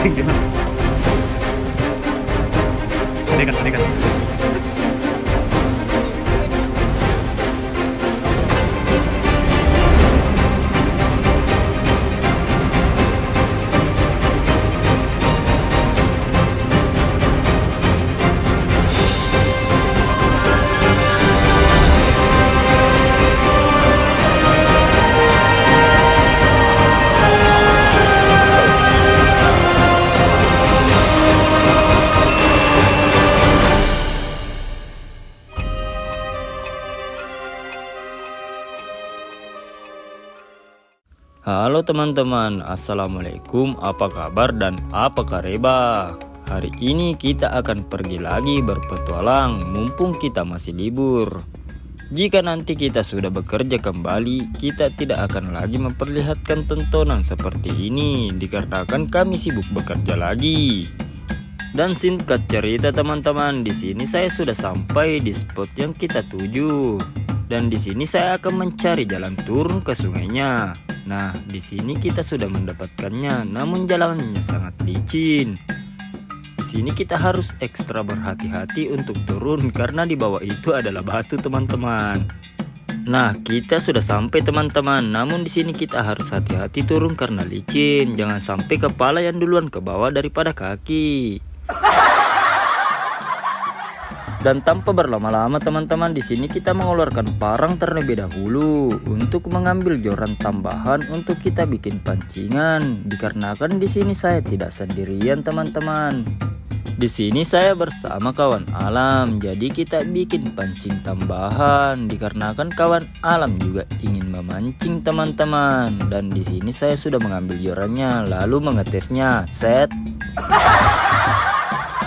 Gimana? Padekan, padekan. Halo teman-teman, assalamualaikum, apa kabar dan apa kareba? Hari ini kita akan pergi lagi berpetualang mumpung kita masih libur. Jika nanti kita sudah bekerja kembali, kita tidak akan lagi memperlihatkan tontonan seperti ini dikarenakan kami sibuk bekerja lagi. Dan singkat cerita teman-teman, di sini saya sudah sampai di spot yang kita tuju. Dan di sini saya akan mencari jalan turun ke sungainya. Nah, di sini kita sudah mendapatkannya, namun jalannya sangat licin. Di sini kita harus ekstra berhati-hati untuk turun karena di bawah itu adalah batu, teman-teman. Nah, kita sudah sampai teman-teman, namun di sini kita harus hati-hati turun karena licin. Jangan sampai kepala yang duluan ke bawah daripada kaki. Dan tanpa berlama-lama teman-teman, di sini kita mengeluarkan parang terlebih dahulu untuk mengambil joran tambahan untuk kita bikin pancingan. Dikarenakan di sini saya tidak sendirian teman-teman. Di sini saya bersama kawan alam, jadi kita bikin pancing tambahan. Dikarenakan kawan alam juga ingin memancing teman-teman. Dan di sini saya sudah mengambil jorannya, lalu mengetesnya. Set.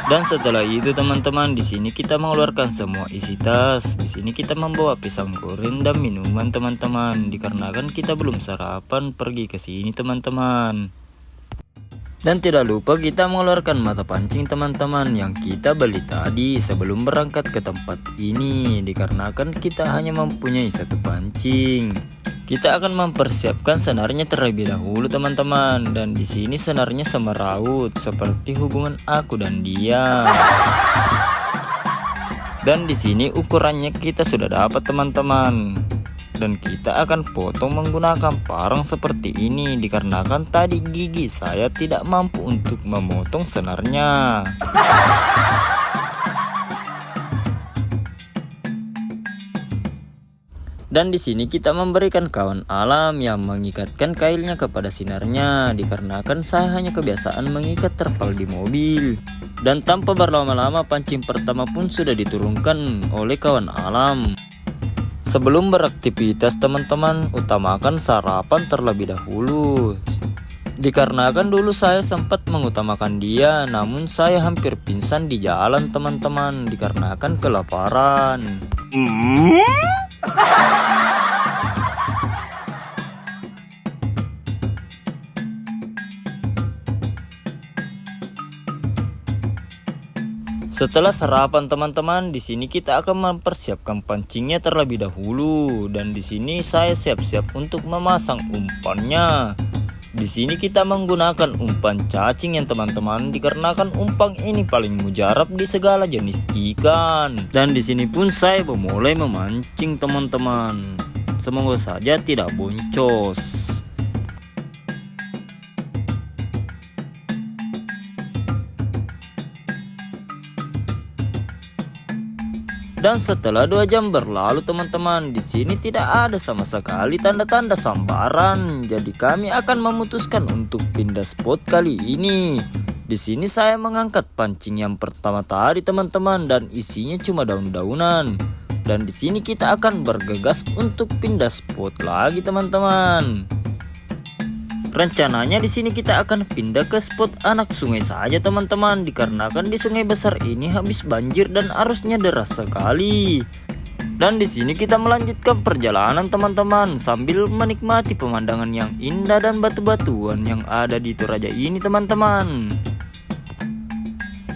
Dan setelah itu teman-teman, di sini kita mengeluarkan semua isi tas. Di sini kita membawa pisang goreng dan minuman teman-teman, dikarenakan kita belum sarapan pergi ke sini teman-teman. Dan tidak lupa kita mengeluarkan mata pancing teman-teman yang kita beli tadi sebelum berangkat ke tempat ini, dikarenakan kita hanya mempunyai satu pancing. Kita akan mempersiapkan senarnya terlebih dahulu teman-teman, dan di sini senarnya semeraut seperti hubungan aku dan dia. Dan di sini ukurannya kita sudah dapat teman-teman. Dan kita akan potong menggunakan parang seperti ini dikarenakan tadi gigi saya tidak mampu untuk memotong senarnya. Dan di sini kita memberikan kawan alam yang mengikatkan kailnya kepada sinarnya, dikarenakan saya hanya kebiasaan mengikat terpal di mobil. Dan tanpa berlama-lama pancing pertama pun sudah diturunkan oleh kawan alam. Sebelum beraktivitas teman-teman, utamakan sarapan terlebih dahulu. Dikarenakan dulu saya sempat mengutamakan dia, namun saya hampir pingsan di jalan teman-teman dikarenakan kelaparan. Setelah sarapan teman-teman, di sini kita akan mempersiapkan pancingnya terlebih dahulu, dan di sini saya siap-siap untuk memasang umpannya. Di sini kita menggunakan umpan cacing yang teman-teman, dikarenakan umpan ini paling mujarab di segala jenis ikan. Dan di sini pun saya memulai memancing teman-teman. Semoga saja tidak boncos. Dan setelah 2 jam berlalu teman-teman, di sini tidak ada sama sekali tanda-tanda sambaran. Jadi kami akan memutuskan untuk pindah spot kali ini. Di sini saya mengangkat pancing yang pertama tadi teman-teman, dan isinya cuma daun-daunan. Dan di sini kita akan bergegas untuk pindah spot lagi teman-teman. Rencananya di sini kita akan pindah ke spot anak sungai saja teman-teman, dikarenakan di sungai besar ini habis banjir dan arusnya deras sekali. Dan di sini kita melanjutkan perjalanan teman-teman sambil menikmati pemandangan yang indah dan batu-batuan yang ada di Toraja ini teman-teman.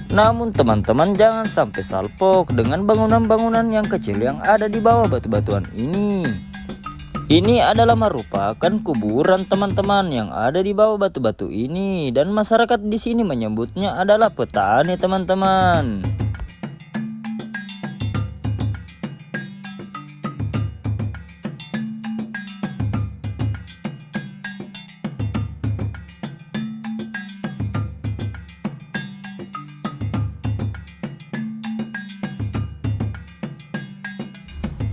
Namun teman-teman jangan sampai salpok dengan bangunan-bangunan yang kecil yang ada di bawah batu-batuan ini. Ini adalah merupakan kuburan teman-teman yang ada di bawah batu-batu ini, dan masyarakat di sini menyebutnya adalah petani teman-teman.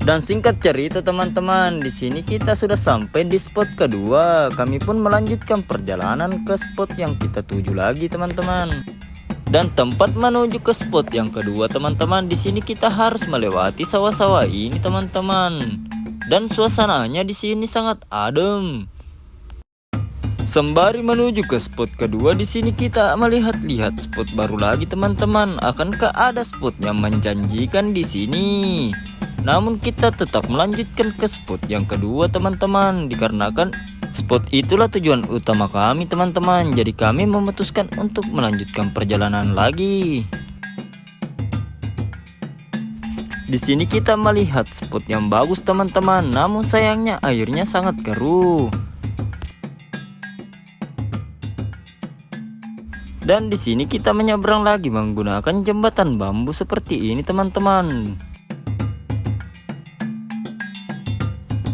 Dan singkat cerita teman-teman, di sini kita sudah sampai di spot kedua. Kami pun melanjutkan perjalanan ke spot yang kita tuju lagi teman-teman. Dan tempat menuju ke spot yang kedua teman-teman, di sini kita harus melewati sawah-sawah ini teman-teman. Dan suasananya di sini sangat adem. Sembari menuju ke spot kedua, di sini kita melihat-lihat spot baru lagi teman-teman. Akankah ada spot yang menjanjikan di sini? Namun kita tetap melanjutkan ke spot yang kedua teman-teman, dikarenakan spot itulah tujuan utama kami teman-teman. Jadi kami memutuskan untuk melanjutkan perjalanan lagi. Di sini kita melihat spot yang bagus teman-teman, namun sayangnya airnya sangat keruh. Dan di sini kita menyeberang lagi menggunakan jembatan bambu seperti ini teman-teman.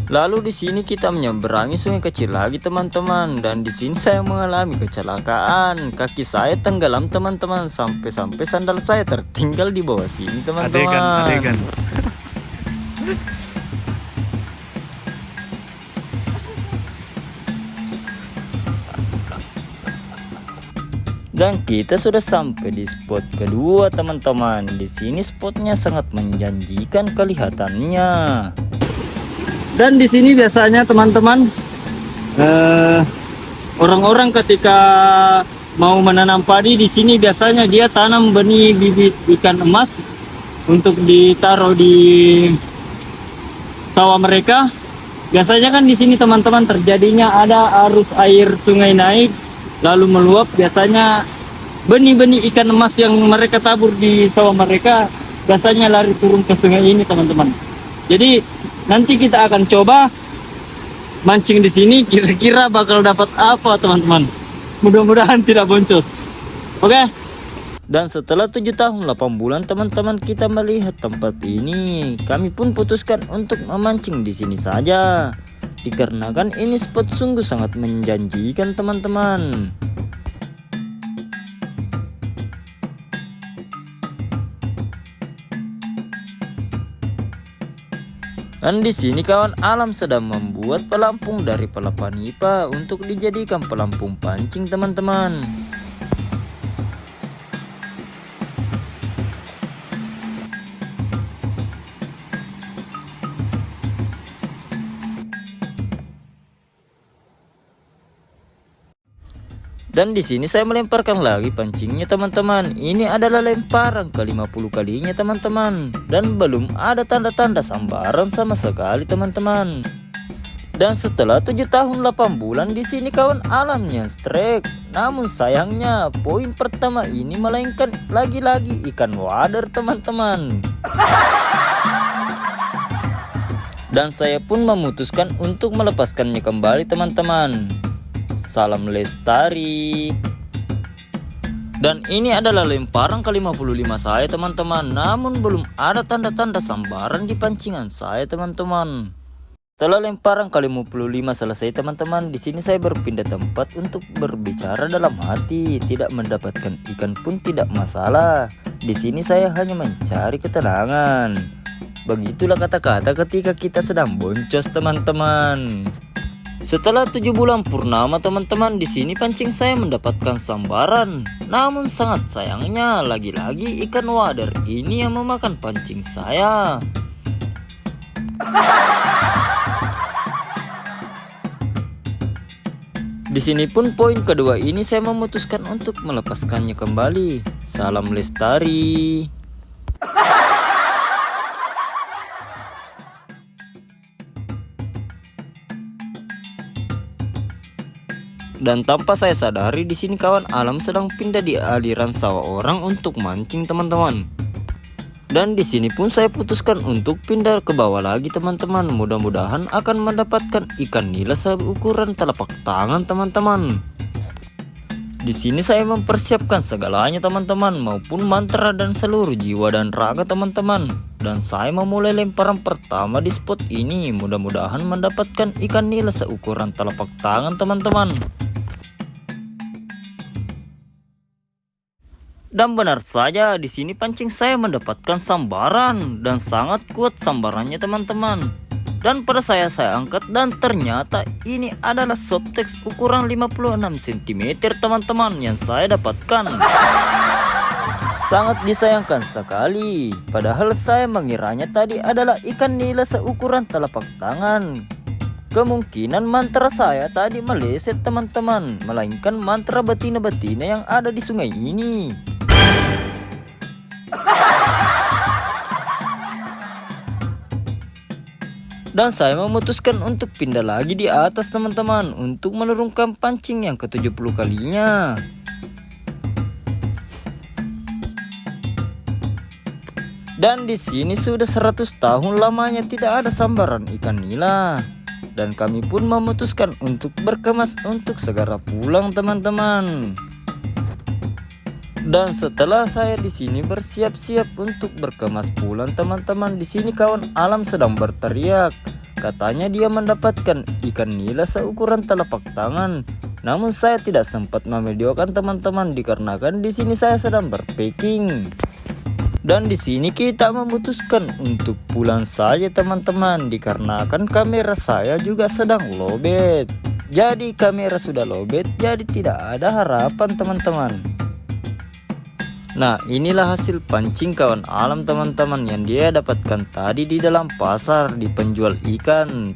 Lalu di sini kita menyeberangi sungai kecil lagi teman-teman, dan di sini saya mengalami kecelakaan. Kaki saya tenggelam teman-teman, sampai sandal saya tertinggal di bawah sini teman-teman. Adegan. Dan kita sudah sampai di spot kedua teman-teman. Di sini spotnya sangat menjanjikan kelihatannya. Dan di sini biasanya teman-teman, orang-orang ketika mau menanam padi di sini biasanya dia tanam benih bibit ikan emas untuk ditaruh di sawah mereka. Biasanya kan di sini teman-teman terjadinya ada arus air sungai naik lalu meluap. Biasanya benih-benih ikan emas yang mereka tabur di sawah mereka biasanya lari turun ke sungai ini teman-teman. Jadi nanti kita akan coba mancing di sini, kira-kira bakal dapat apa teman-teman. Mudah-mudahan tidak boncos. Oke. Dan setelah 7 tahun 8 bulan teman-teman kita melihat tempat ini, kami pun putuskan untuk memancing di sini saja. Dikarenakan ini spot sungguh sangat menjanjikan teman-teman. Dan di sini kawan alam sedang membuat pelampung dari palapa nipah untuk dijadikan pelampung pancing teman-teman. Dan di sini saya melemparkan lagi pancingnya teman-teman. Ini adalah lemparan ke-50 kalinya teman-teman. Dan belum ada tanda-tanda sambaran sama sekali teman-teman. Dan setelah 7 tahun 8 bulan di sini kawan alamnya strike. Namun sayangnya poin pertama ini melainkan lagi-lagi ikan wader teman-teman. Dan saya pun memutuskan untuk melepaskannya kembali teman-teman. Salam lestari. Dan ini adalah lemparan ke-55 saya teman-teman. Namun belum ada tanda-tanda sambaran di pancingan saya teman-teman. Setelah lemparan ke-55 selesai teman-teman, di sini saya berpindah tempat untuk berbicara dalam hati. Tidak mendapatkan ikan pun tidak masalah. Di sini saya hanya mencari ketenangan. Begitulah kata-kata ketika kita sedang boncos teman-teman. Setelah 7 bulan purnama teman-teman, di sini pancing saya mendapatkan sambaran. Namun sangat sayangnya lagi-lagi ikan wader ini yang memakan pancing saya. Di sini pun poin kedua ini saya memutuskan untuk melepaskannya kembali. Salam lestari. Dan tanpa saya sadari di sini kawan alam sedang pindah di aliran sawah orang untuk mancing teman-teman. Dan di sini pun saya putuskan untuk pindah ke bawah lagi teman-teman. Mudah-mudahan akan mendapatkan ikan nila seukuran telapak tangan teman-teman. Di sini saya mempersiapkan segalanya teman-teman, maupun mantra dan seluruh jiwa dan raga teman-teman. Dan saya memulai lemparan pertama di spot ini. Mudah-mudahan mendapatkan ikan nila seukuran telapak tangan teman-teman. Dan benar saja, di sini pancing saya mendapatkan sambaran dan sangat kuat sambarannya teman-teman. Dan pada saya angkat dan ternyata ini adalah Softex ukuran 56 cm teman-teman yang saya dapatkan. Sangat disayangkan sekali, padahal saya mengiranya tadi adalah ikan nila seukuran telapak tangan. Kemungkinan mantra saya tadi meleset teman-teman, melainkan mantra betina-betina yang ada di sungai ini. Dan saya memutuskan untuk pindah lagi di atas teman-teman untuk menurunkan pancing yang ke-70 kalinya. Dan di sini sudah 100 tahun lamanya tidak ada sambaran ikan nila. Dan kami pun memutuskan untuk berkemas untuk segera pulang teman-teman. Dan setelah saya di sini bersiap-siap untuk berkemas pulang teman-teman, di sini kawan alam sedang berteriak. Katanya dia mendapatkan ikan nila seukuran telapak tangan. Namun saya tidak sempat memvideokan teman-teman dikarenakan di sini saya sedang berpacking. Dan di sini kita memutuskan untuk pulang saja teman-teman, dikarenakan kamera saya juga sedang lowbat. Jadi kamera sudah lowbat, jadi tidak ada harapan teman-teman. Nah, inilah hasil pancing kawan alam teman-teman yang dia dapatkan tadi di dalam pasar di penjual ikan.